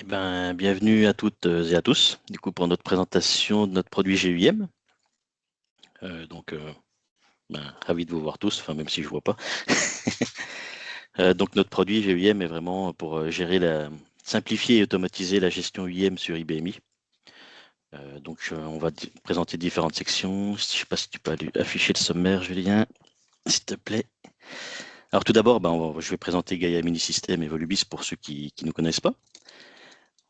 Bienvenue à toutes et à tous, du coup, pour notre présentation de notre produit GUIM. Ravi de vous voir tous, enfin, même si je ne vois pas. Donc, notre produit GUIM est vraiment pour simplifier et automatiser la gestion UIM sur IBMI. On va présenter différentes sections. Je ne sais pas si tu peux afficher le sommaire, Julien, s'il te plaît. Alors, tout d'abord, je vais présenter Gaia Mini System et Volubis pour ceux qui ne nous connaissent pas.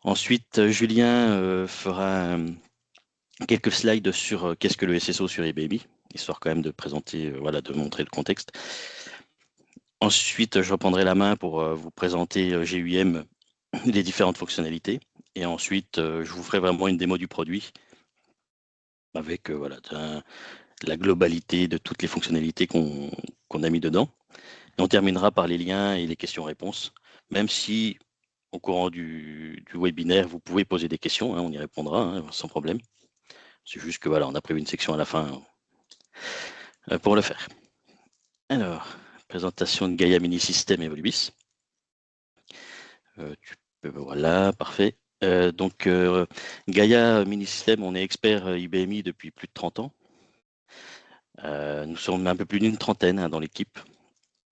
Ensuite, Julien fera quelques slides sur qu'est-ce que le SSO sur IBMI, histoire quand même de présenter, voilà, de montrer le contexte. Ensuite, je reprendrai la main pour vous présenter GUIM, les différentes fonctionnalités. Et ensuite, je vous ferai vraiment une démo du produit avec la globalité de toutes les fonctionnalités qu'on a mis dedans. Et on terminera par les liens et les questions-réponses, même si au courant du webinaire, vous pouvez poser des questions, hein, on y répondra sans problème. C'est juste que voilà, on a prévu une section à la fin pour le faire. Alors, présentation de Gaia Mini System et Volubis. Voilà, parfait. Gaia Mini System, on est expert IBMI depuis plus de 30 ans. Nous sommes un peu plus d'une trentaine dans l'équipe.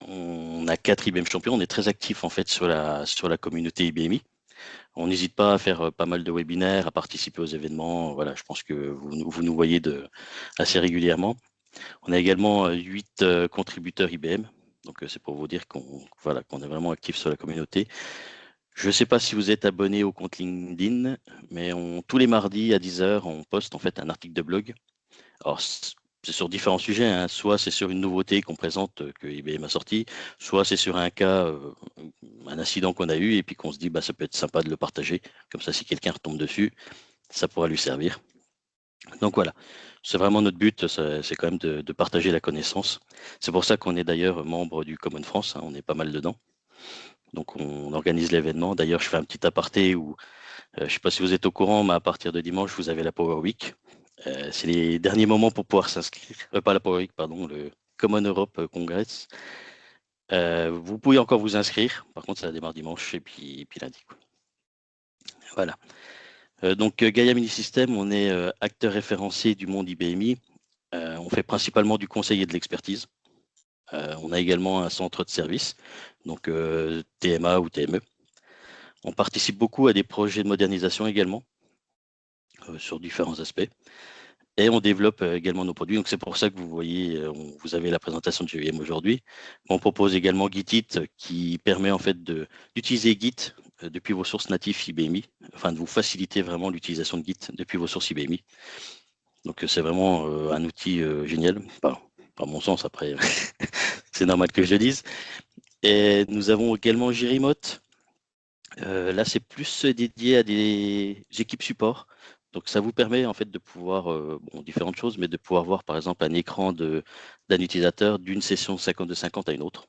On a 4 IBM champions. On est très actifs en fait sur la communauté IBMI. On n'hésite pas à faire pas mal de webinaires, à participer aux événements. Voilà, je pense que vous nous voyez assez régulièrement. On a également 8 contributeurs IBM. Donc c'est pour vous dire qu'on est vraiment actif sur la communauté. Je ne sais pas si vous êtes abonné au compte LinkedIn, mais tous les mardis à 10h, on poste en fait un article de blog. Alors c'est sur différents sujets, hein. Soit c'est sur une nouveauté qu'on présente que IBM a sorti, soit c'est sur un cas, un incident qu'on a eu et puis qu'on se dit ça peut être sympa de le partager. Comme ça, si quelqu'un retombe dessus, ça pourra lui servir. Donc voilà, c'est vraiment notre but, c'est quand même de partager la connaissance. C'est pour ça qu'on est d'ailleurs membre du Common France, hein, on est pas mal dedans. Donc on organise l'événement. D'ailleurs, je fais un petit aparté où, je ne sais pas si vous êtes au courant, mais à partir de dimanche, vous avez la Power Week. C'est les derniers moments pour pouvoir s'inscrire. Pas la Power Week, pardon, le Common Europe Congress. Vous pouvez encore vous inscrire. Par contre, ça démarre dimanche et puis lundi, quoi. Voilà. Gaia Mini System, on est acteur référencé du monde IBMI. On fait principalement du conseil et de l'expertise. On a également un centre de service, donc TMA ou TME. On participe beaucoup à des projets de modernisation également, sur différents aspects. Et on développe également nos produits. Donc c'est pour ça que vous voyez, vous avez la présentation de GUIM aujourd'hui. On propose également Gitit qui permet en fait d'utiliser Git depuis vos sources natives IBMI, afin de vous faciliter vraiment l'utilisation de Git depuis vos sources IBMI. Donc c'est vraiment un outil génial. Par mon sens, après, c'est normal que je le dise. Et nous avons également Jremote. Là, c'est plus dédié à des équipes support. Donc, ça vous permet en fait de pouvoir, différentes choses, mais de pouvoir voir par exemple un écran d'un utilisateur d'une session 5250 à une autre.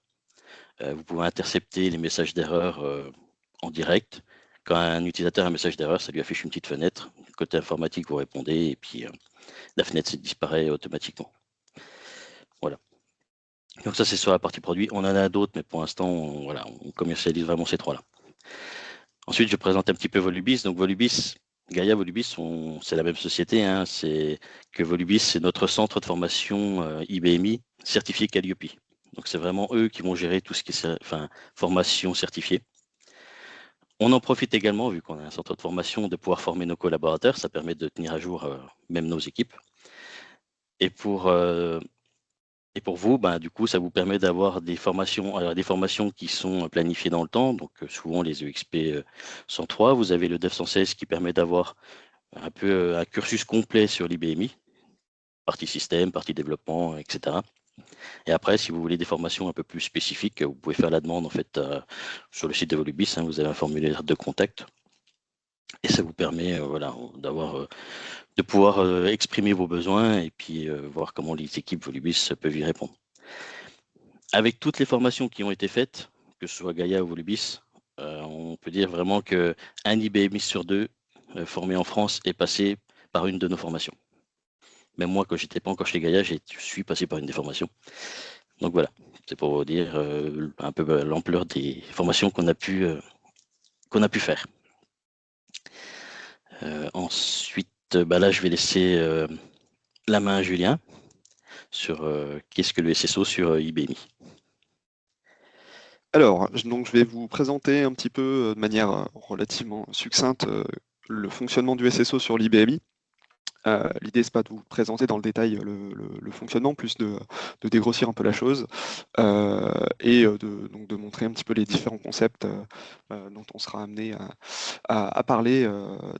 Vous pouvez intercepter les messages d'erreur en direct. Quand un utilisateur a un message d'erreur, ça lui affiche une petite fenêtre. Côté informatique, vous répondez et puis la fenêtre disparaît automatiquement. Voilà. Donc ça, c'est sur la partie produit. On en a d'autres, mais pour l'instant, on commercialise vraiment ces trois-là. Ensuite, je présente un petit peu Volubis. Donc Volubis, Gaia Volubis, c'est la même société. Hein. C'est que Volubis, c'est notre centre de formation IBMI certifié Calliope. Donc c'est vraiment eux qui vont gérer tout ce qui est formation certifiée. On en profite également, vu qu'on a un centre de formation, de pouvoir former nos collaborateurs. Ça permet de tenir à jour même nos équipes. Et pour vous, du coup, ça vous permet d'avoir des formations qui sont planifiées dans le temps. Donc, souvent, les EXP 103, vous avez le Dev 116 qui permet d'avoir un peu un cursus complet sur l'IBMI, partie système, partie développement, etc. Et après, si vous voulez des formations un peu plus spécifiques, vous pouvez faire la demande en fait sur le site de Volubis. Vous avez un formulaire de contact et ça vous permet de pouvoir exprimer vos besoins et puis voir comment les équipes Volubis peuvent y répondre. Avec toutes les formations qui ont été faites, que ce soit Gaia ou Volubis, on peut dire vraiment qu'un IBMI sur deux formé en France est passé par une de nos formations. Même moi, quand j'étais pas encore chez Gaia, je suis passé par une des formations. Donc voilà, c'est pour vous dire un peu l'ampleur des formations qu'on a pu faire. Ensuite, là, je vais laisser la main à Julien sur qu'est-ce que le SSO sur IBMI. Alors, donc je vais vous présenter un petit peu de manière relativement succincte le fonctionnement du SSO sur l'IBMI. L'idée, c'est pas de vous présenter dans le détail le fonctionnement, plus de dégrossir un peu la chose et donc de montrer un petit peu les différents concepts dont on sera amené à parler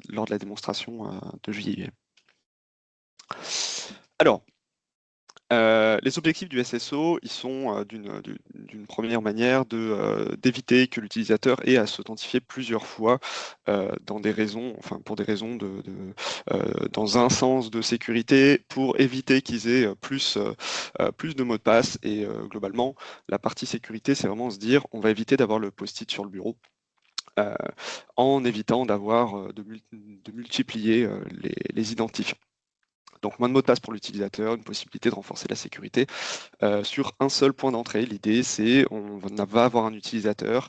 lors de la démonstration de JIM. Alors, les objectifs du SSO, ils sont d'une première manière d'éviter que l'utilisateur ait à s'authentifier plusieurs fois pour des raisons dans un sens de sécurité, pour éviter qu'ils aient plus de mots de passe. Et globalement, la partie sécurité, c'est vraiment se dire, on va éviter d'avoir le post-it sur le bureau. En évitant de multiplier les identifiants. Donc moins de mots de passe pour l'utilisateur, une possibilité de renforcer la sécurité sur un seul point d'entrée. L'idée, c'est on va avoir un utilisateur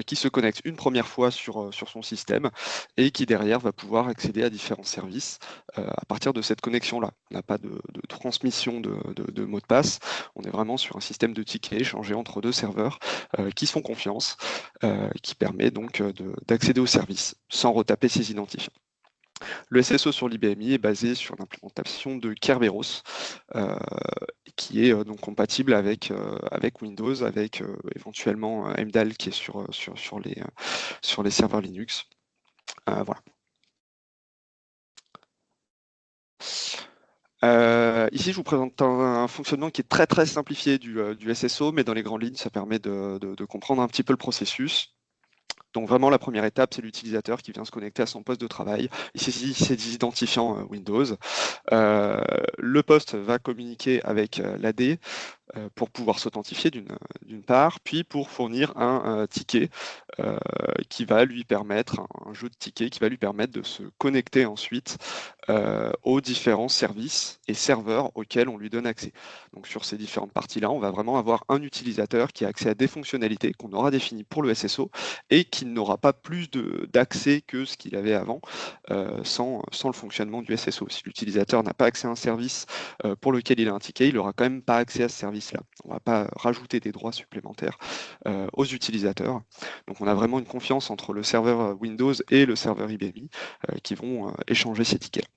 qui se connecte une première fois sur son système et qui derrière va pouvoir accéder à différents services à partir de cette connexion-là. On n'a pas de transmission de mots de passe, on est vraiment sur un système de tickets échangés entre deux serveurs qui se font confiance, qui permet donc d'accéder aux services sans retaper ses identifiants. Le SSO sur l'IBMI est basé sur l'implémentation de Kerberos, qui est donc compatible avec Windows, avec éventuellement MDAL qui est sur les serveurs Linux. Voilà. Ici, je vous présente un fonctionnement qui est très très simplifié du SSO, mais dans les grandes lignes, ça permet de comprendre un petit peu le processus. Donc vraiment, la première étape, c'est l'utilisateur qui vient se connecter à son poste de travail. Ici, c'est des identifiants Windows. Le poste va communiquer avec l'AD pour pouvoir s'authentifier d'une part, puis pour fournir un ticket qui va lui permettre, un jeu de tickets qui va lui permettre de se connecter ensuite aux différents services et serveurs auxquels on lui donne accès. Donc sur ces différentes parties-là, on va vraiment avoir un utilisateur qui a accès à des fonctionnalités qu'on aura définies pour le SSO et qui n'aura pas plus d'accès que ce qu'il avait avant sans le fonctionnement du SSO. Si l'utilisateur n'a pas accès à un service pour lequel il a un ticket, il n'aura quand même pas accès à ce service-là. On ne va pas rajouter des droits supplémentaires aux utilisateurs. Donc on a vraiment une confiance entre le serveur Windows et le serveur IBMI qui vont échanger ces tickets.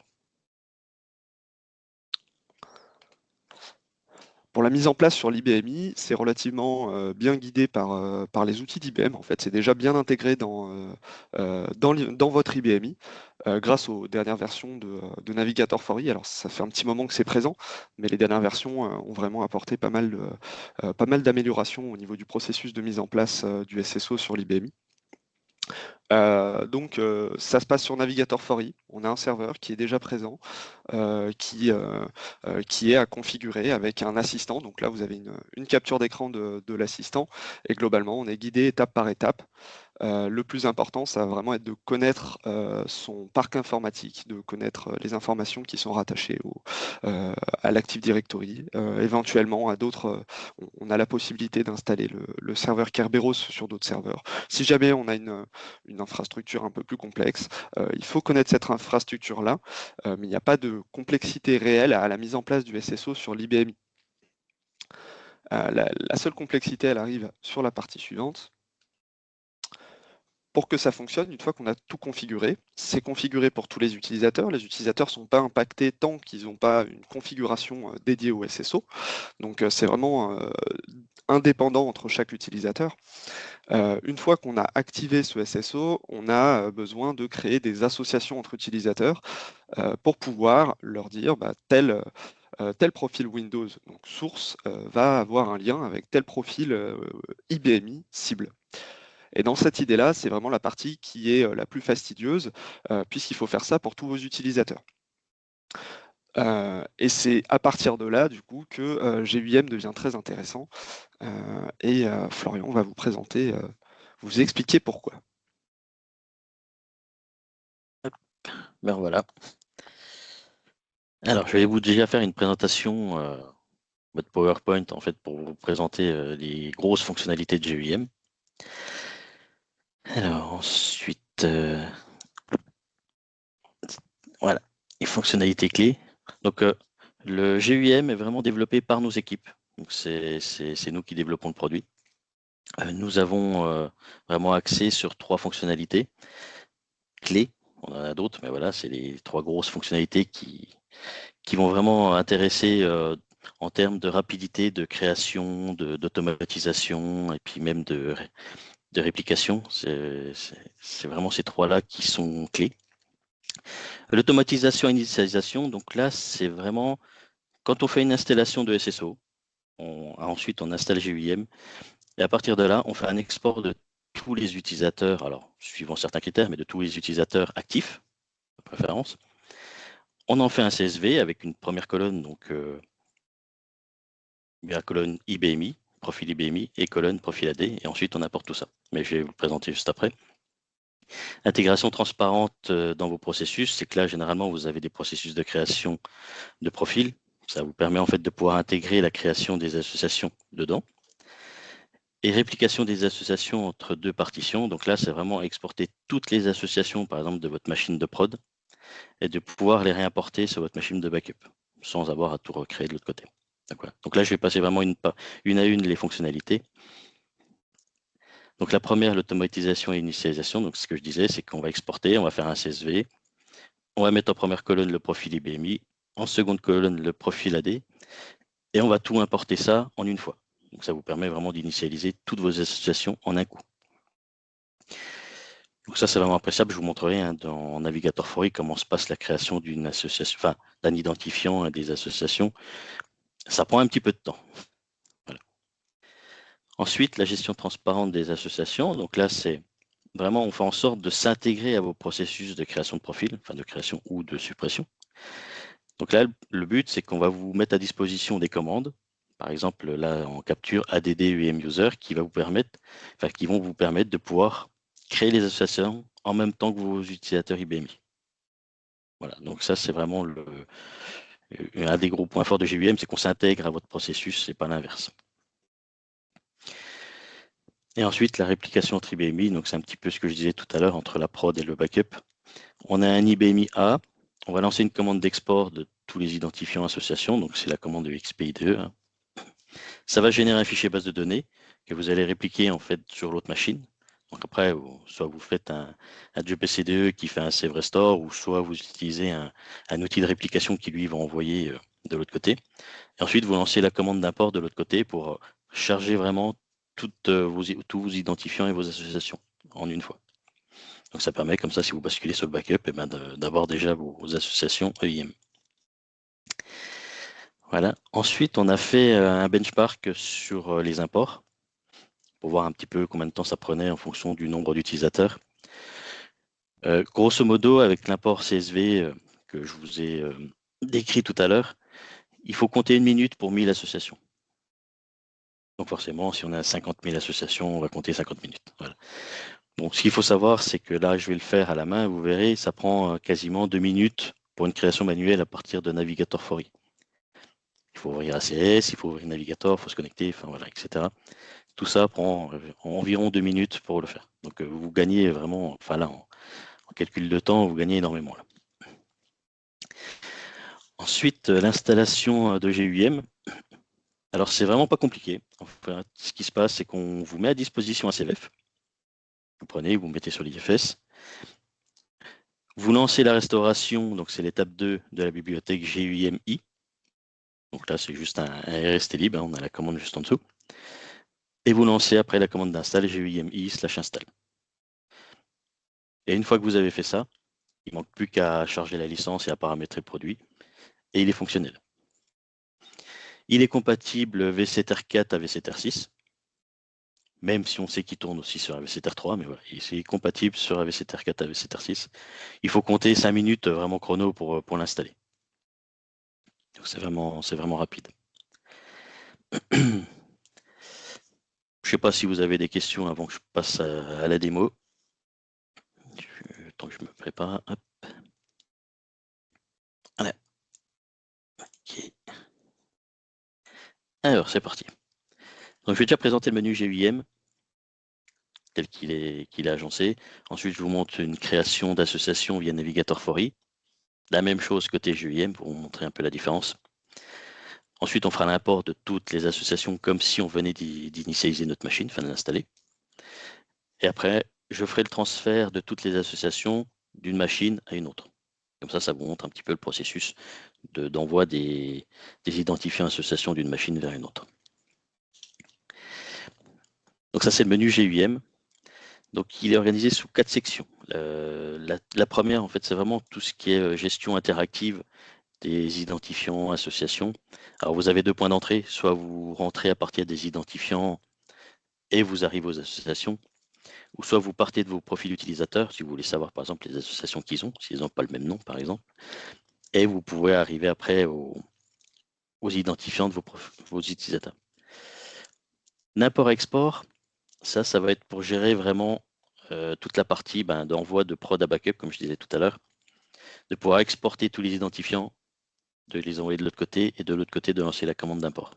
Pour la mise en place sur l'IBMI, c'est relativement bien guidé par les outils d'IBM. En fait, c'est déjà bien intégré dans votre IBMI grâce aux dernières versions de Navigator for I. Alors, ça fait un petit moment que c'est présent, mais les dernières versions ont vraiment apporté pas mal d'améliorations au niveau du processus de mise en place du SSO sur l'IBMI. Donc ça se passe sur Navigator for I. On a un serveur qui est déjà présent, qui est à configurer avec un assistant. Donc là, vous avez une capture d'écran de l'assistant et globalement, on est guidé étape par étape. Le plus important, ça va vraiment être de connaître son parc informatique, de connaître les informations qui sont rattachées à l'Active Directory. Éventuellement, à d'autres, on a la possibilité d'installer le serveur Kerberos sur d'autres serveurs. Si jamais on a une infrastructure un peu plus complexe, il faut connaître cette infrastructure-là, mais il n'y a pas de complexité réelle à la mise en place du SSO sur l'IBMI. La seule complexité, elle arrive sur la partie suivante. Pour que ça fonctionne, une fois qu'on a tout configuré, c'est configuré pour tous les utilisateurs. Les utilisateurs ne sont pas impactés tant qu'ils n'ont pas une configuration dédiée au SSO. Donc c'est vraiment indépendant entre chaque utilisateur. Une fois qu'on a activé ce SSO, on a besoin de créer des associations entre utilisateurs pour pouvoir leur dire tel profil Windows, donc source, va avoir un lien avec tel profil IBMI cible. Et dans cette idée-là, c'est vraiment la partie qui est la plus fastidieuse, puisqu'il faut faire ça pour tous vos utilisateurs. Et c'est à partir de là, du coup, que GUIM devient très intéressant. Et Florian va vous présenter, vous expliquer pourquoi. Ben voilà. Alors, je vais vous déjà faire une présentation votre PowerPoint en fait pour vous présenter les grosses fonctionnalités de GUIM. Alors ensuite, et fonctionnalités clés. Donc, le GUIM est vraiment développé par nos équipes. Donc, c'est nous qui développons le produit. Nous avons vraiment axé sur 3 fonctionnalités clés. On en a d'autres, mais voilà, c'est les 3 grosses fonctionnalités qui vont vraiment intéresser en termes de rapidité de création, d'automatisation et puis même de réplication. C'est vraiment ces 3-là qui sont clés. L'automatisation et l'initialisation, donc là, c'est vraiment quand on fait une installation de SSO, ensuite on installe GUIM, et à partir de là, on fait un export de tous les utilisateurs, alors suivant certains critères, mais de tous les utilisateurs actifs, de préférence. On en fait un CSV avec une première colonne, donc la colonne IBMI, profil IBMI, et colonne profil AD, et ensuite on apporte tout ça. Mais je vais vous le présenter juste après. Intégration transparente dans vos processus, c'est que là, généralement, vous avez des processus de création de profil. Ça vous permet en fait de pouvoir intégrer la création des associations dedans. Et réplication des associations entre 2 partitions. Donc là, c'est vraiment exporter toutes les associations, par exemple, de votre machine de prod, et de pouvoir les réimporter sur votre machine de backup, sans avoir à tout recréer de l'autre côté. Donc là, je vais passer vraiment une à une les fonctionnalités. Donc la première, l'automatisation et l'initialisation. Donc ce que je disais, c'est qu'on va exporter, on va faire un CSV, on va mettre en première colonne le profil IBMI, en seconde colonne le profil AD, et on va tout importer ça en une fois. Donc ça vous permet vraiment d'initialiser toutes vos associations en un coup. Donc ça, c'est vraiment appréciable. Je vous montrerai dans Navigator Fory comment se passe la création d'une association, enfin d'un identifiant et des associations. Ça prend un petit peu de temps. Voilà. Ensuite, la gestion transparente des associations. Donc là, c'est vraiment, on fait en sorte de s'intégrer à vos processus de création de profil, enfin de création ou de suppression. Donc là, le but, c'est qu'on va vous mettre à disposition des commandes. Par exemple, là, en capture ADD UM User qui vont vous permettre de pouvoir créer les associations en même temps que vos utilisateurs IBMI. Voilà, donc ça, c'est vraiment un des gros points forts de GUM, c'est qu'on s'intègre à votre processus et pas l'inverse. Et ensuite, la réplication entre IBMI, donc c'est un petit peu ce que je disais tout à l'heure entre la prod et le backup. On a un IBMI A, on va lancer une commande d'export de tous les identifiants associations, donc c'est la commande de XPIDE. Ça va générer un fichier base de données que vous allez répliquer en fait sur l'autre machine. Donc après, soit vous faites un JPCDE qui fait un save restore, ou soit vous utilisez un outil de réplication qui lui va envoyer de l'autre côté. Et ensuite, vous lancez la commande d'import de l'autre côté pour charger vraiment tous vos identifiants et vos associations en une fois. Donc ça permet comme ça, si vous basculez sur le backup, d'avoir déjà vos associations EIM. Voilà. Ensuite, on a fait un benchmark sur les imports pour voir un petit peu combien de temps ça prenait en fonction du nombre d'utilisateurs. Grosso modo, avec l'import CSV que je vous ai décrit tout à l'heure, il faut compter 1 minute pour 1000 associations. Donc forcément, si on a 50 000 associations, on va compter 50 minutes. Voilà. Donc ce qu'il faut savoir, c'est que là, je vais le faire à la main. Vous verrez, ça prend quasiment 2 minutes pour une création manuelle à partir de Navigator Fory. Il faut ouvrir ACS, il faut ouvrir Navigator, il faut se connecter, enfin voilà, etc. Tout ça prend environ 2 minutes pour le faire. Donc vous gagnez vraiment, enfin là, en calcul de temps, vous gagnez énormément là. Ensuite, l'installation de GUIM. Alors c'est vraiment pas compliqué. Enfin, ce qui se passe, c'est qu'on vous met à disposition un CVF. Vous prenez, vous mettez sur l'IFS. Vous lancez la restauration, donc c'est l'étape 2 de la bibliothèque GUIMI. Donc là, c'est juste un RST libre, on a la commande juste en dessous. Et vous lancez après la commande d'install GUIMI/install. Et une fois que vous avez fait ça, il ne manque plus qu'à charger la licence et à paramétrer le produit. Et il est fonctionnel. Il est compatible VCTR4 à VCTR6, même si on sait qu'il tourne aussi sur VCTR3, mais voilà, il est compatible sur VCTR4 à VCTR6. Il faut compter 5 minutes vraiment chrono pour l'installer. Donc c'est vraiment rapide. Je ne sais pas si vous avez des questions avant que je passe à la démo. Tant que je me prépare. Hop. Voilà. Okay. Alors, c'est parti. Donc, je vais déjà présenter le menu GUIM tel qu'il est agencé. Ensuite, je vous montre une création d'association via Navigator Fory. La même chose côté GUIM pour vous montrer un peu la différence. Ensuite, on fera l'import de toutes les associations comme si on venait d'initialiser notre machine, enfin de l'installer. Et après, je ferai le transfert de toutes les associations d'une machine à une autre. Comme ça vous montre un petit peu le processus d'envoi des identifiants associations d'une machine vers une autre. Donc ça, c'est le menu GUIM. Donc il est organisé sous 4 sections. La première, en fait, c'est vraiment tout ce qui est gestion interactive des identifiants, associations. Alors vous avez 2 points d'entrée, soit vous rentrez à partir des identifiants et vous arrivez aux associations, ou soit vous partez de vos profils utilisateurs, si vous voulez savoir par exemple les associations qu'ils ont, s'ils n'ont pas le même nom par exemple, et vous pouvez arriver après aux identifiants de vos utilisateurs. L'import-export, ça va être pour gérer vraiment toute la partie d'envoi de prod à backup, comme je disais tout à l'heure, de pouvoir exporter tous les identifiants, de les envoyer de l'autre côté, et de l'autre côté de lancer la commande d'import.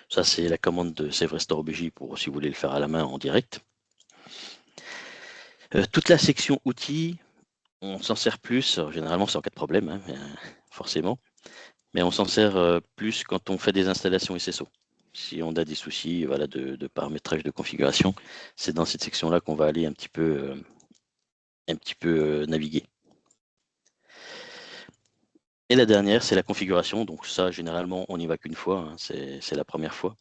Ça, c'est la commande de Save Restore OBJ pour si vous voulez le faire à la main en direct. Toute la section outils, on s'en sert plus, généralement c'est en cas de problème, hein, forcément, mais on s'en sert plus quand on fait des installations SSO. Si on a des soucis voilà, de paramétrage de configuration, c'est dans cette section-là qu'on va aller un petit peu naviguer. Et la dernière, c'est la configuration. Donc ça, généralement, on n'y va qu'une fois, hein, c'est la première fois.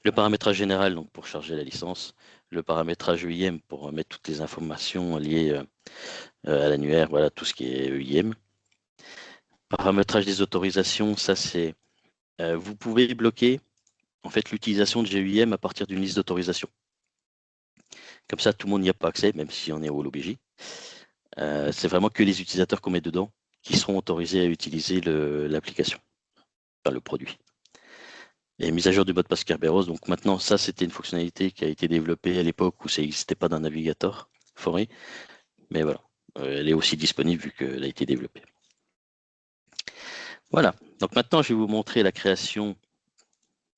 Le paramétrage général, donc pour charger la licence. Le paramétrage EIM pour mettre toutes les informations liées à l'annuaire, voilà, tout ce qui est EIM. Paramétrage des autorisations, ça c'est, vous pouvez bloquer en fait l'utilisation de GUIM à partir d'une liste d'autorisation. Comme ça, tout le monde n'y a pas accès, même si on est au LOBJ. C'est vraiment que les utilisateurs qu'on met dedans qui seront autorisés à utiliser l'application, enfin le produit. Et mise à jour du mot de passe Kerberos, donc maintenant ça c'était une fonctionnalité qui a été développée à l'époque où ça n'existait pas dans Navigator Forêt, mais voilà, elle est aussi disponible vu qu'elle a été développée. Voilà, donc maintenant je vais vous montrer la création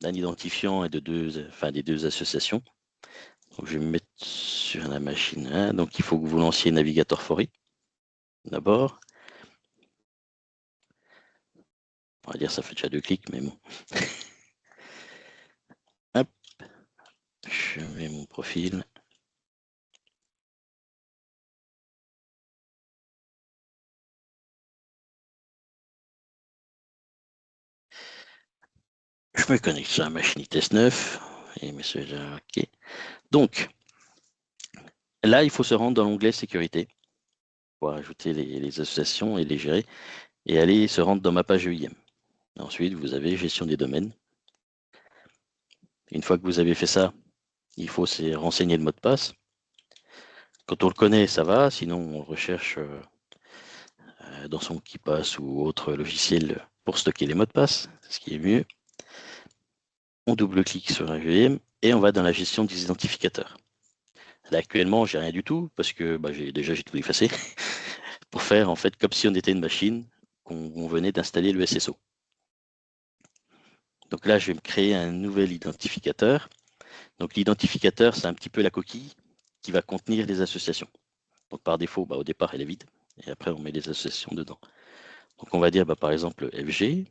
d'un identifiant et des deux associations. Donc, je vais me mettre sur la machine 1, donc il faut que vous lanciez Navigator Forêt d'abord. On va dire ça fait déjà 2 clics, mais bon. Hop, je mets mon profil. Je me connecte sur la machine ITS 9 et message OK. Donc, là, il faut se rendre dans l'onglet sécurité pour ajouter les associations et les gérer et aller se rendre dans ma page EIM. Ensuite, vous avez gestion des domaines. Une fois que vous avez fait ça, il faut renseigner le mot de passe. Quand on le connaît, ça va. Sinon, on recherche dans son KeePass ou autre logiciel pour stocker les mots de passe, ce qui est mieux. On double-clique sur un VM et on va dans la gestion des identificateurs. Là, actuellement, j'ai rien du tout parce que j'ai tout effacé pour faire en fait comme si on était une machine qu'on venait d'installer le SSO. Donc là, je vais me créer un nouvel identificateur. Donc l'identificateur, c'est un petit peu la coquille qui va contenir les associations. Donc par défaut, au départ, elle est vide et après, on met les associations dedans. Donc on va dire par exemple FG.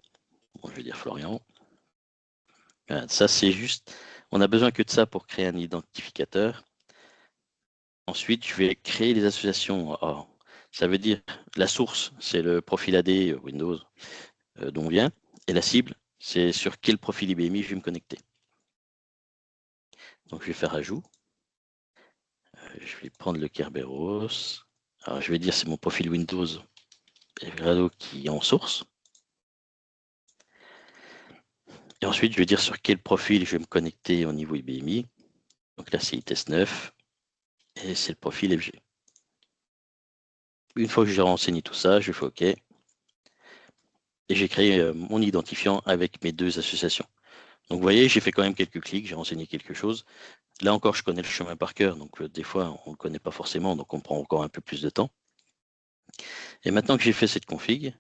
Bon, je vais dire Florian. Ça, c'est juste, on a besoin que de ça pour créer un identificateur. Ensuite, je vais créer les associations. Alors, ça veut dire la source, c'est le profil AD Windows dont on vient. Et la cible, c'est sur quel profil IBMI je vais me connecter. Donc, je vais faire ajout. Je vais prendre le Kerberos. Alors, je vais dire c'est mon profil Windows Evrado qui est en source. Et ensuite, je vais dire sur quel profil je vais me connecter au niveau IBMI. Donc là, c'est ITS 9 et c'est le profil FG. Une fois que j'ai renseigné tout ça, je fais OK. Et j'ai créé mon identifiant avec mes deux associations. Donc vous voyez, j'ai fait quand même quelques clics, j'ai renseigné quelque chose. Là encore, je connais le chemin par cœur, donc des fois, on ne le connaît pas forcément, donc on prend encore un peu plus de temps. Et maintenant que j'ai fait cette config,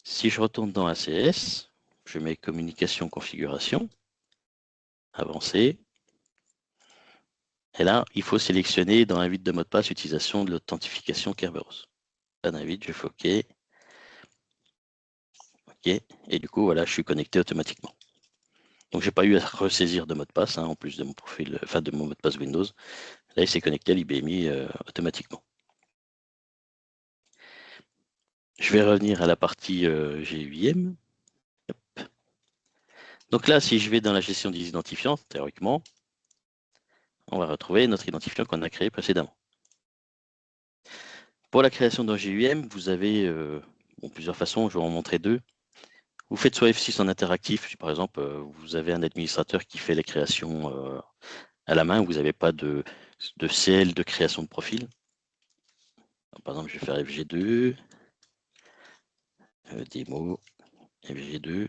si je retourne dans ACS, je mets communication configuration, avancer. Et là, il faut sélectionner dans l'invite de mot de passe utilisation de l'authentification Kerberos. Pas d'invite, je fais OK. OK. Et du coup, voilà, je suis connecté automatiquement. Donc, j'ai pas eu à ressaisir de mot de passe, hein, en plus de mon profil, enfin de mon mot de passe Windows. Là, il s'est connecté à l'IBMI automatiquement. Je vais revenir à la partie GUIM. Donc là, si je vais dans la gestion des identifiants, théoriquement, on va retrouver notre identifiant qu'on a créé précédemment. Pour la création d'un GUM, vous avez plusieurs façons, je vais en montrer deux. Vous faites soit F6 en interactif, si par exemple vous avez un administrateur qui fait les créations à la main, vous n'avez pas de CL de création de profil. Alors, par exemple, je vais faire FG2, démo, FG2.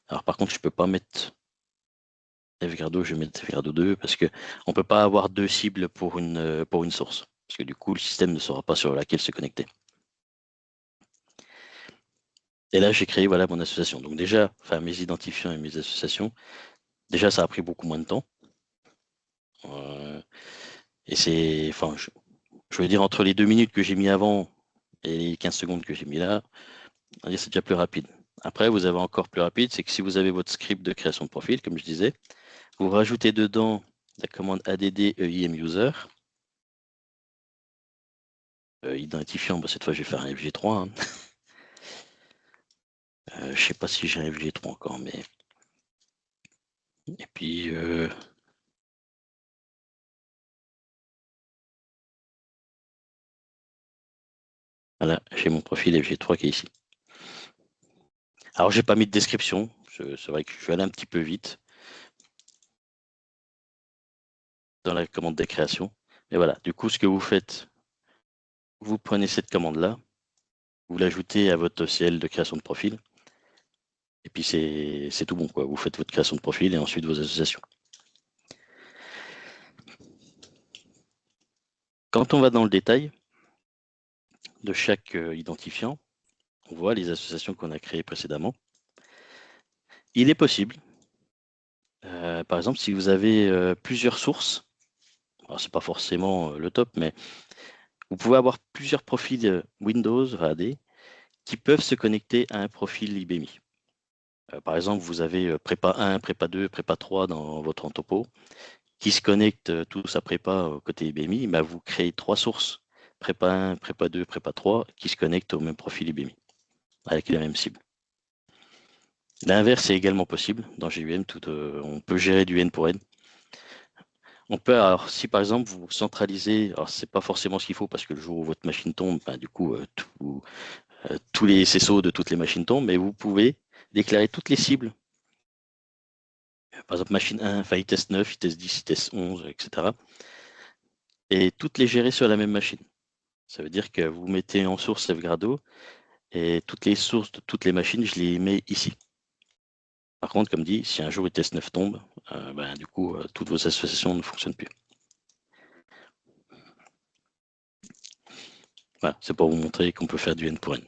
Alors par contre, je ne peux pas mettre FGRADO, je vais mettre FGRADO 2 parce qu'on ne peut pas avoir deux cibles pour une source. Parce que du coup, le système ne saura pas sur laquelle se connecter. Et là, j'ai créé voilà, mon association. Donc déjà, enfin mes identifiants et mes associations, déjà, ça a pris beaucoup moins de temps. Et c'est, enfin, je veux dire, entre les 2 minutes que j'ai mis avant et les 15 secondes que j'ai mis là, on va dire c'est déjà plus rapide. Après, vous avez encore plus rapide, c'est que si vous avez votre script de création de profil, comme je disais, vous rajoutez dedans la commande add EIM user. Identifiant, cette fois je vais faire un FG3. Hein. Je ne sais pas si j'ai un FG3 encore, mais. Et puis. Voilà, j'ai mon profil FG3 qui est ici. Alors, j'ai pas mis de description. C'est vrai que je suis allé un petit peu vite dans la commande des créations. Mais voilà, du coup, ce que vous faites, vous prenez cette commande-là, vous l'ajoutez à votre CL de création de profil. Et puis, c'est tout bon, quoi. Vous faites votre création de profil et ensuite vos associations. Quand on va dans le détail de chaque identifiant, on voit les associations qu'on a créées précédemment. Il est possible, par exemple, si vous avez plusieurs sources, alors c'est pas forcément le top, mais vous pouvez avoir plusieurs profils Windows AD qui peuvent se connecter à un profil IBMI. Par exemple, vous avez prépa 1, prépa 2, prépa 3 dans votre entrepôt qui se connectent tous à prépa côté IBMI, bah, vous créez 3 sources, prépa 1, prépa 2, prépa 3, qui se connectent au même profil IBMI, avec la même cible. L'inverse est également possible dans GUM, on peut gérer du N pour N. On peut, alors si par exemple vous centralisez, alors c'est pas forcément ce qu'il faut parce que le jour où votre machine tombe, ben, du coup tous les CSO de toutes les machines tombent, mais vous pouvez déclarer toutes les cibles. Par exemple machine 1, enfin ITES 9, ITES 10, ITES 11, etc. Et toutes les gérer sur la même machine. Ça veut dire que vous mettez en source Safegrado et toutes les sources de toutes les machines, je les mets ici. Par contre, comme dit, si un jour ITES 9 tombe, ben, du coup, toutes vos associations ne fonctionnent plus. Voilà, c'est pour vous montrer qu'on peut faire du N pour N.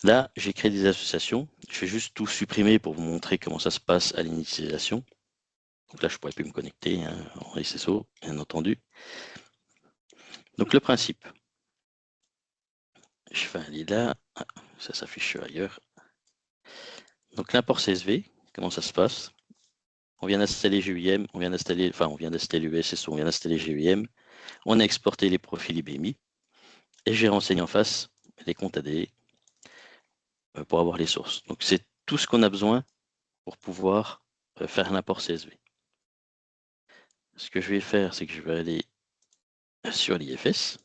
Là, j'ai créé des associations. Je vais juste tout supprimer pour vous montrer comment ça se passe à l'initialisation. Donc là, je ne pourrais plus me connecter hein, en SSO, bien entendu. Donc le principe, je fais un lila, ça s'affiche ailleurs. Donc l'import CSV, comment ça se passe? On vient d'installer GUIM, on vient d'installer USSO, on vient d'installer GUIM, on a exporté les profils IBMI et j'ai renseigné en face les comptes AD pour avoir les sources. Donc c'est tout ce qu'on a besoin pour pouvoir faire l'import CSV. Ce que je vais faire, c'est que je vais aller sur l'IFS.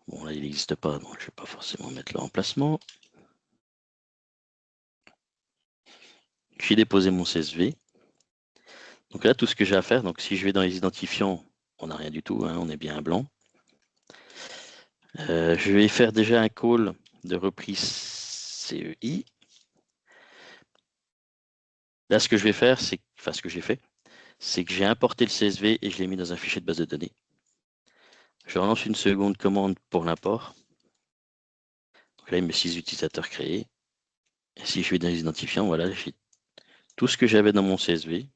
Bon, là, il n'existe pas, donc je ne vais pas forcément mettre le remplacement. J'ai déposé mon CSV. Donc là, tout ce que j'ai à faire, donc si je vais dans les identifiants, on n'a rien du tout, hein, on est bien à blanc. Je vais faire déjà un call de reprise CEI. Là, ce que je vais faire, ce que j'ai fait, c'est que j'ai importé le CSV et je l'ai mis dans un fichier de base de données. Je relance une seconde commande pour l'import. Donc là, il me met 6 utilisateurs créés. Et si je vais dans les identifiants, voilà, j'ai tout ce que j'avais dans mon CSV.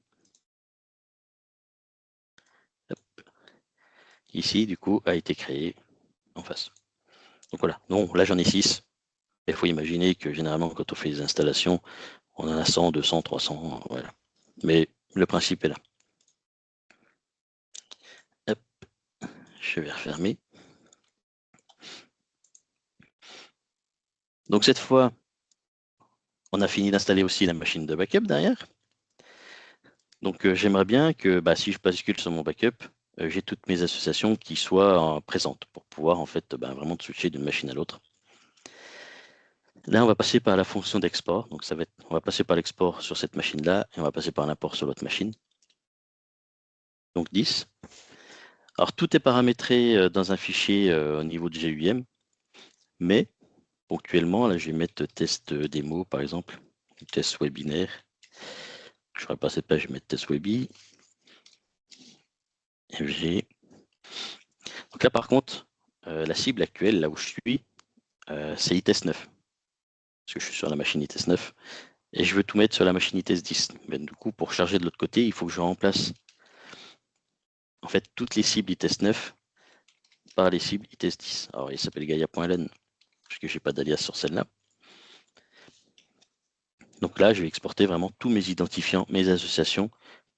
ici, du coup, a été créé en face. Donc voilà, non, là j'en ai 6. Il faut imaginer que généralement, quand on fait des installations, on en a 100, 200, 300, voilà. Mais le principe est là. Hop, je vais refermer. Donc cette fois, on a fini d'installer aussi la machine de backup derrière. Donc j'aimerais bien que si je bascule sur mon backup, j'ai toutes mes associations qui soient présentes pour pouvoir en fait vraiment switcher d'une machine à l'autre. Là, on va passer par la fonction d'export. Donc on va passer par l'export sur cette machine-là et on va passer par l'import sur l'autre machine. Donc 10. Alors tout est paramétré dans un fichier au niveau de GUIM, mais ponctuellement, là je vais mettre test démo par exemple, test webinaire. Je ferai pas cette page, je vais mettre test webi. FG. Donc là par contre, la cible actuelle, là où je suis, c'est ITES 9. Parce que je suis sur la machine ITES 9. Et je veux tout mettre sur la machine ITES 10. Mais du coup, pour charger de l'autre côté, il faut que je remplace en fait toutes les cibles ITES 9 par les cibles ITES 10. Alors il s'appelle Gaia.ln, parce que je n'ai pas d'alias sur celle-là. Donc là, je vais exporter vraiment tous mes identifiants, mes associations,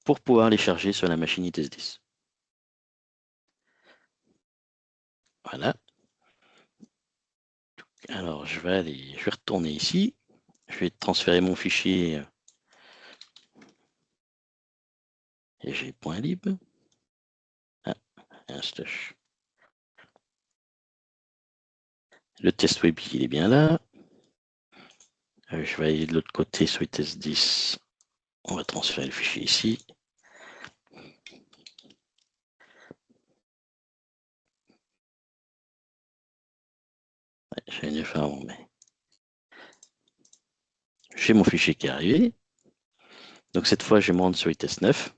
pour pouvoir les charger sur la machine ITES 10. Voilà. Alors je vais retourner ici. Je vais transférer mon fichier eg.lib. Instash. Le test web, il est bien là. Je vais aller de l'autre côté sur ITES 10. On va transférer le fichier ici. J'allais mieux faire avant, mais j'ai mon fichier qui est arrivé. Donc cette fois, je monte sur ITES 9.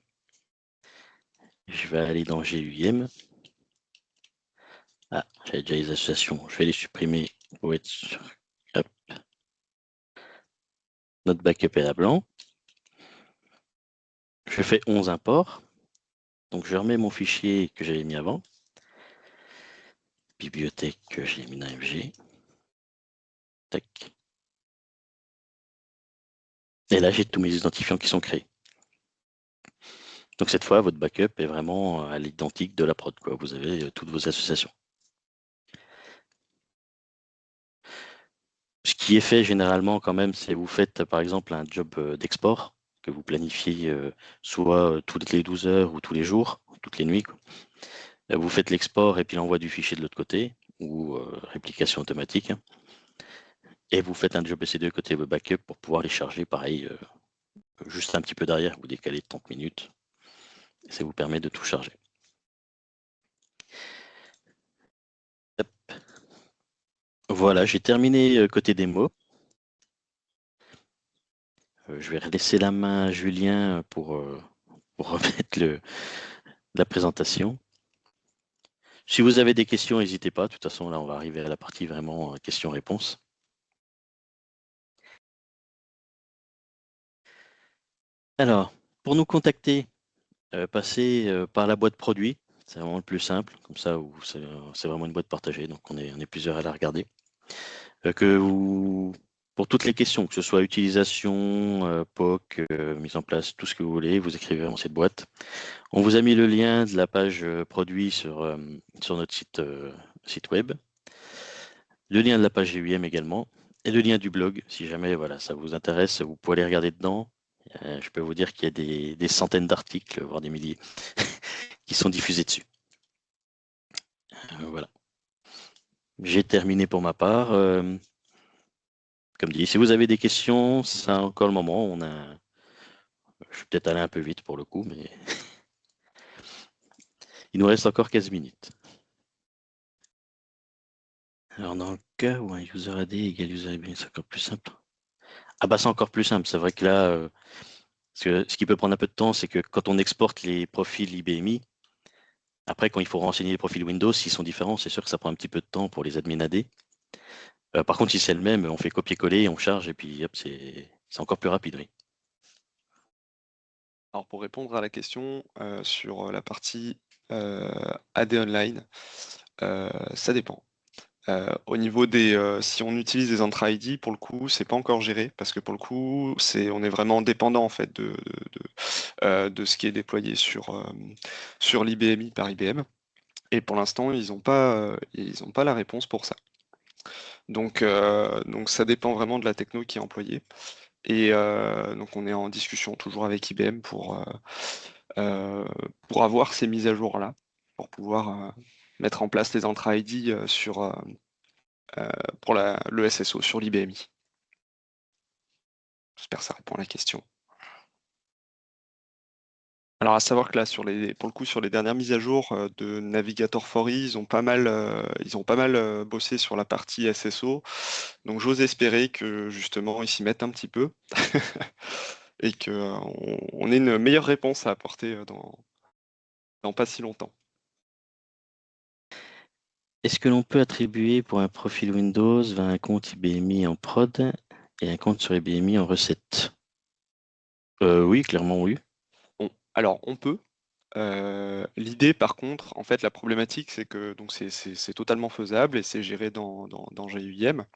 Je vais aller dans GUIM. Ah, j'avais déjà les associations. Je vais les supprimer pour être sûr. Hop. Notre backup est à blanc. Je fais 11 imports. Donc je remets mon fichier que j'avais mis avant. Bibliothèque que j'ai mis dans FG. Tac. Et là, j'ai tous mes identifiants qui sont créés. Donc cette fois, votre backup est vraiment à l'identique de la prod, quoi. Vous avez toutes vos associations. Ce qui est fait généralement quand même, c'est vous faites par exemple un job d'export que vous planifiez soit toutes les 12 heures ou tous les jours, toutes les nuits, quoi. Vous faites l'export et puis l'envoi du fichier de l'autre côté, ou réplication automatique. Et vous faites un job EC2 côté backup pour pouvoir les charger, pareil, juste un petit peu derrière, vous décalez de 30 minutes. Et ça vous permet de tout charger. Hop. Voilà, j'ai terminé côté démo. Je vais laisser la main à Julien pour remettre la présentation. Si vous avez des questions, n'hésitez pas. De toute façon, là, on va arriver à la partie vraiment questions-réponses. Alors, pour nous contacter, passez par la boîte produit. C'est vraiment le plus simple. Comme ça, c'est vraiment une boîte partagée. Donc, on est plusieurs à la regarder. Pour toutes les questions, que ce soit utilisation, POC, mise en place, tout ce que vous voulez, vous écrivez dans cette boîte. On vous a mis le lien de la page produit sur notre site web. Le lien de la page GUIM également. Et le lien du blog, si jamais voilà, ça vous intéresse, vous pouvez aller regarder dedans. Je peux vous dire qu'il y a des centaines d'articles, voire des milliers, qui sont diffusés dessus. Voilà. J'ai terminé pour ma part. Comme dit, si vous avez des questions, c'est encore le moment. Je suis peut-être allé un peu vite pour le coup, mais il nous reste encore 15 minutes. Alors, dans le cas où un user AD égale user IBM, c'est encore plus simple. Ah bah c'est encore plus simple. C'est vrai que là, ce qui peut prendre un peu de temps, c'est que quand on exporte les profils IBMI, après, quand il faut renseigner les profils Windows, s'ils sont différents, c'est sûr que ça prend un petit peu de temps pour les admins AD. Par contre, si c'est le même, on fait copier-coller, on charge, et puis hop, c'est encore plus rapide, oui. Alors pour répondre à la question sur la partie AD online, ça dépend. Au niveau des, si on utilise des Entra ID, pour le coup, c'est pas encore géré parce que pour le coup, on est vraiment dépendant en fait de ce qui est déployé sur l'IBMI par IBM. Et pour l'instant, ils ont pas la réponse pour ça. Donc ça dépend vraiment de la techno qui est employée. Et donc on est en discussion toujours avec IBM pour avoir ces mises à jour-là, pour pouvoir mettre en place les Entra ID pour le SSO sur l'IBMI. J'espère que ça répond à la question. Alors à savoir que là, pour le coup, sur les dernières mises à jour de Navigator 4i, ils ont pas mal bossé sur la partie SSO. Donc j'ose espérer que justement ils s'y mettent un petit peu et qu'on ait une meilleure réponse à apporter dans pas si longtemps. Est-ce que l'on peut attribuer pour un profil Windows un compte IBMI en prod et un compte sur IBMI en recette? Oui, clairement oui. Alors on peut. L'idée, par contre, en fait, la problématique, c'est que donc c'est totalement faisable et c'est géré dans GUIM.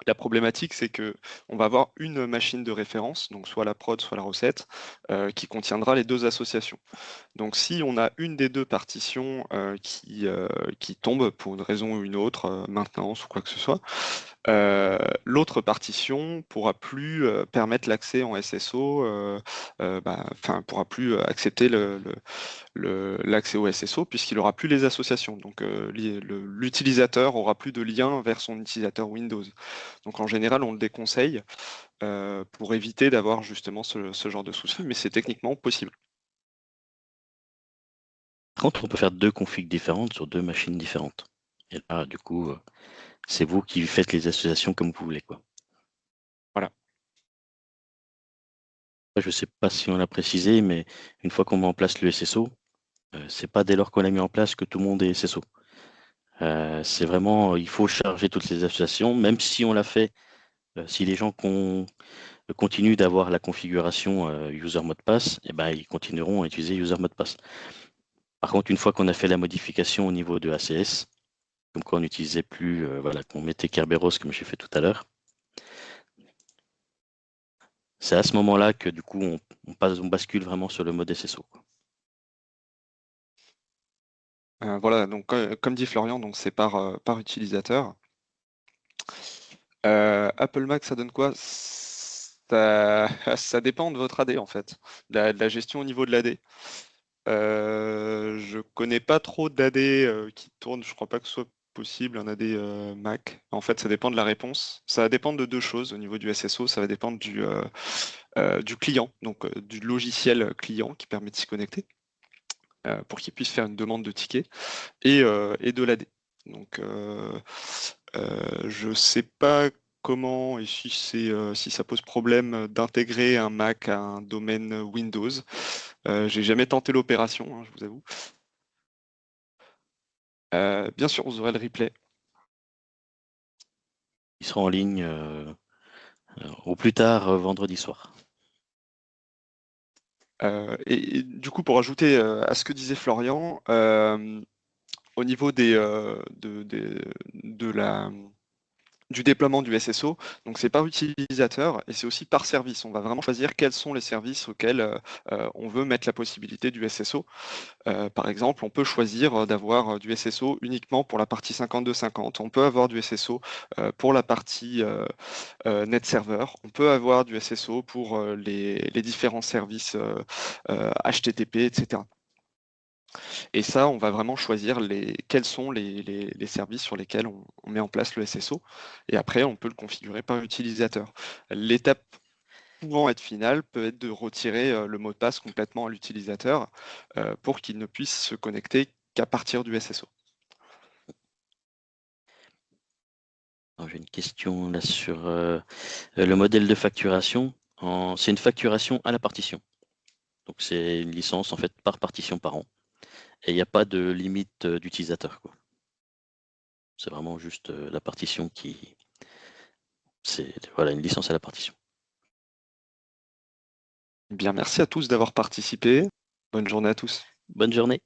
La problématique, c'est que on va avoir une machine de référence, donc soit la prod, soit la recette, qui contiendra les deux associations. Donc si on a une des deux partitions qui tombe pour une raison ou une autre, maintenance ou quoi que ce soit, l'autre partition pourra plus permettre l'accès en SSO, enfin pourra plus accepter l'accès au SSO puisqu'il aura plus les associations. Donc l'utilisateur aura plus de lien vers son utilisateur Windows. Donc en général, on le déconseille pour éviter d'avoir justement ce genre de souci, mais c'est techniquement possible. Par contre, on peut faire deux configs différentes sur deux machines différentes. Et là, du coup, c'est vous qui faites les associations comme vous voulez, quoi. Voilà. Je ne sais pas si on l'a précisé, mais une fois qu'on met en place le SSO, c'est pas dès lors qu'on l'a mis en place que tout le monde est SSO. C'est vraiment, il faut charger toutes les associations, même si on l'a fait, si les gens continuent d'avoir la configuration user mot de passe, eh ben, ils continueront à utiliser user mot de passe. Par contre, une fois qu'on a fait la modification au niveau de ACS, comme quoi on n'utilisait plus, voilà, qu'on mettait Kerberos comme j'ai fait tout à l'heure, c'est à ce moment-là que du coup on bascule vraiment sur le mode SSO, quoi. Voilà, donc comme dit Florian, donc c'est par utilisateur. Apple Mac, ça donne quoi? Ça dépend de votre AD en fait, de la gestion au niveau de l'AD. Je connais pas trop d'AD qui tournent, je crois pas que ce soit possible un AD Mac. En fait, ça dépend de la réponse. Ça va dépendre de deux choses au niveau du SSO. Ça va dépendre du client, donc du logiciel client qui permet de s'y connecter pour qu'il puisse faire une demande de ticket et de l'AD. Donc, je sais pas comment et si ça pose problème d'intégrer un Mac à un domaine Windows. J'ai jamais tenté l'opération, hein, je vous avoue. Bien sûr, vous aurez le replay. Il sera en ligne au plus tard vendredi soir. Et du coup, pour ajouter à ce que disait Florian, au niveau du déploiement du SSO, donc c'est par utilisateur et c'est aussi par service. On va vraiment choisir quels sont les services auxquels on veut mettre la possibilité du SSO. Par exemple, on peut choisir d'avoir du SSO uniquement pour la partie 5250. On peut avoir du SSO pour la partie net server. On peut avoir du SSO pour les différents services HTTP, etc. Et ça, on va vraiment choisir quels sont les services sur lesquels on met en place le SSO. Et après, on peut le configurer par utilisateur. L'étape pouvant être finale peut être de retirer le mot de passe complètement à l'utilisateur pour qu'il ne puisse se connecter qu'à partir du SSO. J'ai une question là sur le modèle de facturation. C'est une facturation à la partition. Donc c'est une licence en fait par partition par an. Et il n'y a pas de limite d'utilisateur, quoi. C'est vraiment juste la partition qui. C'est voilà, une licence à la partition. Bien, merci à tous d'avoir participé. Bonne journée à tous. Bonne journée.